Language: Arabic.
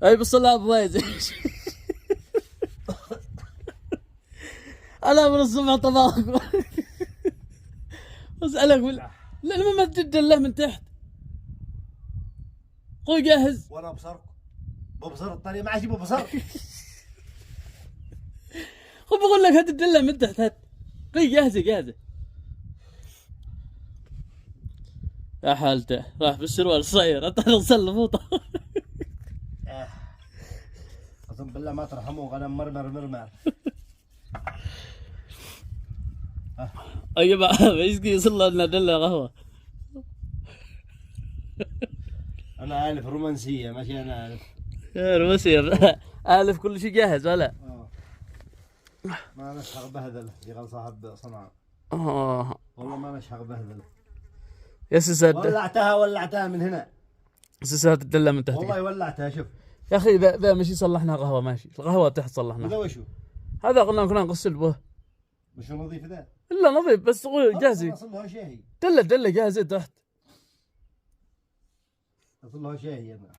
اي بالصلاة بوايز. انا من الصبح طباخ. اسألك لا ما تدله من تحت. اخوي جاهز. وانا ببصر الطريق ما عاد ببصر. خو بقول لك هات الدله من تحت هات. اخوي جاهزه. يا حالته راح بالسروال الصغير انت توصل لفوطه. قسم بالله ما ترحموه غنم مرمر. يا جماعه يسقي يصل لنا دله قهوه. انا الف رومانسيه ماشي انا الف. يا روسير. الف كل شيء جاهز ولا؟ ما نشحق بهذله يا صاحب صنعاء. والله ما نشحق بهذله. يا سيسات ولعتها من هنا. سيسات الدله من تحت. والله ولعتها شوف. يا اخي ذا ماشي صلحنا قهوه ماشي القهوه تحت صلحنا. هذا وشو؟ هذا قلنا كنا نغسل به. مش نظيف ذا؟ الا نظيف بس جاهزين. اصل لها شاهي. دله جاهزه تحت. اصل لها شاهي انا.